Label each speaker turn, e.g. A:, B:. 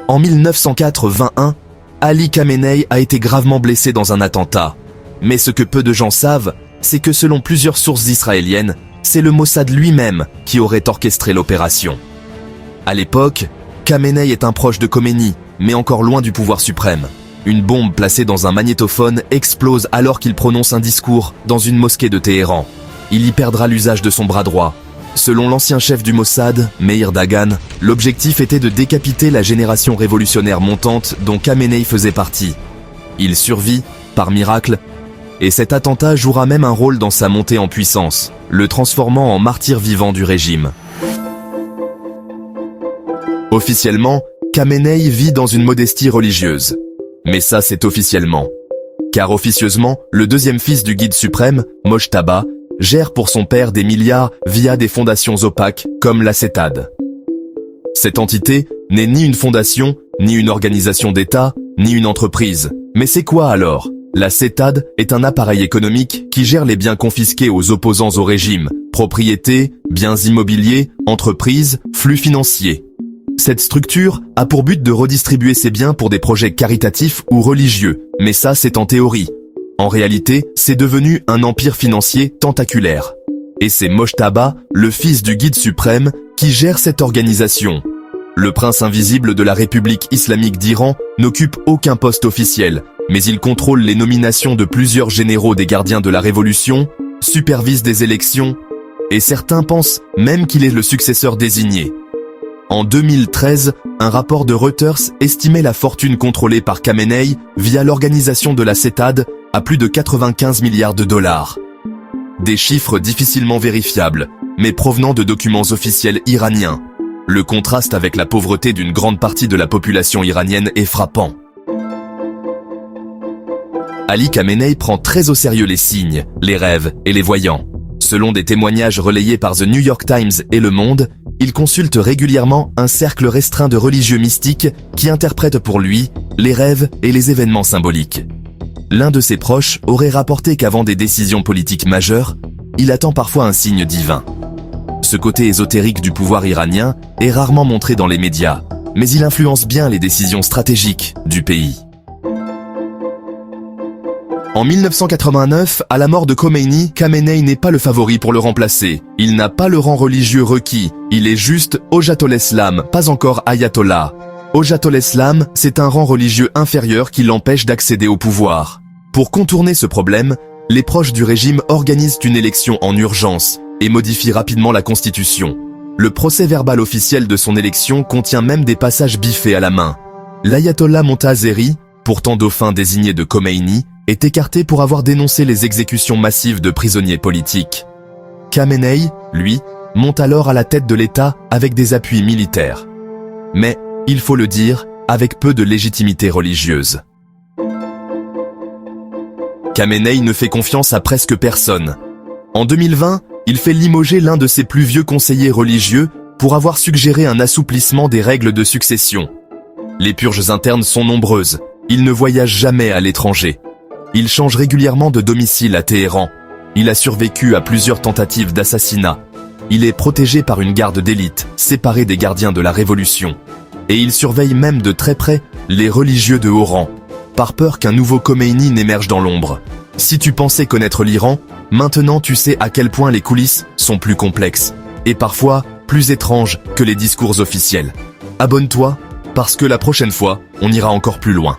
A: En 1981, Ali Khamenei a été gravement blessé dans un attentat. Mais ce que peu de gens savent, c'est que selon plusieurs sources israéliennes, c'est le Mossad lui-même qui aurait orchestré l'opération. À l'époque, Khamenei est un proche de Khomeini, mais encore loin du pouvoir suprême. Une bombe placée dans un magnétophone explose alors qu'il prononce un discours dans une mosquée de Téhéran. Il y perdra l'usage de son bras droit. Selon l'ancien chef du Mossad, Meir Dagan, l'objectif était de décapiter la génération révolutionnaire montante dont Khamenei faisait partie. Il survit, par miracle, et cet attentat jouera même un rôle dans sa montée en puissance, le transformant en martyr vivant du régime. Officiellement, Khamenei vit dans une modestie religieuse. Mais ça, c'est officiellement. Car officieusement, le deuxième fils du guide suprême, Mojtaba, gère pour son père des milliards via des fondations opaques comme la CETAD. Cette entité n'est ni une fondation, ni une organisation d'État, ni une entreprise. Mais c'est quoi alors ? La CETAD est un appareil économique qui gère les biens confisqués aux opposants au régime, propriétés, biens immobiliers, entreprises, flux financiers. Cette structure a pour but de redistribuer ces biens pour des projets caritatifs ou religieux, mais ça c'est en théorie. En réalité, c'est devenu un empire financier tentaculaire. Et c'est Mojtaba, le fils du guide suprême, qui gère cette organisation. Le prince invisible de la République islamique d'Iran n'occupe aucun poste officiel, mais il contrôle les nominations de plusieurs généraux des gardiens de la Révolution, supervise des élections, et certains pensent même qu'il est le successeur désigné. En 2013, un rapport de Reuters estimait la fortune contrôlée par Khamenei via l'organisation de la CETAD à plus de 95 milliards de dollars. Des chiffres difficilement vérifiables, mais provenant de documents officiels iraniens. Le contraste avec la pauvreté d'une grande partie de la population iranienne est frappant. Ali Khamenei prend très au sérieux les signes, les rêves et les voyants. Selon des témoignages relayés par The New York Times et Le Monde, il consulte régulièrement un cercle restreint de religieux mystiques qui interprètent pour lui les rêves et les événements symboliques. L'un de ses proches aurait rapporté qu'avant des décisions politiques majeures, il attend parfois un signe divin. Ce côté ésotérique du pouvoir iranien est rarement montré dans les médias, mais il influence bien les décisions stratégiques du pays. En 1989, à la mort de Khomeini, Khamenei n'est pas le favori pour le remplacer. Il n'a pas le rang religieux requis. Il est juste Hojatoleslam, pas encore Ayatollah. Hojatoleslam, c'est un rang religieux inférieur qui l'empêche d'accéder au pouvoir. Pour contourner ce problème, les proches du régime organisent une élection en urgence et modifient rapidement la constitution. Le procès-verbal officiel de son élection contient même des passages biffés à la main. L'Ayatollah Montazeri, pourtant dauphin désigné de Khomeini, est écarté pour avoir dénoncé les exécutions massives de prisonniers politiques. Khamenei, lui, monte alors à la tête de l'État avec des appuis militaires. Mais, il faut le dire, avec peu de légitimité religieuse. Khamenei ne fait confiance à presque personne. En 2020, il fait limoger l'un de ses plus vieux conseillers religieux pour avoir suggéré un assouplissement des règles de succession. Les purges internes sont nombreuses, il ne voyage jamais à l'étranger. Il change régulièrement de domicile à Téhéran. Il a survécu à plusieurs tentatives d'assassinat. Il est protégé par une garde d'élite, séparée des gardiens de la Révolution. Et il surveille même de très près les religieux de haut rang, par peur qu'un nouveau Khomeini n'émerge dans l'ombre. Si tu pensais connaître l'Iran, maintenant tu sais à quel point les coulisses sont plus complexes, et parfois plus étranges que les discours officiels. Abonne-toi, parce que la prochaine fois, on ira encore plus loin.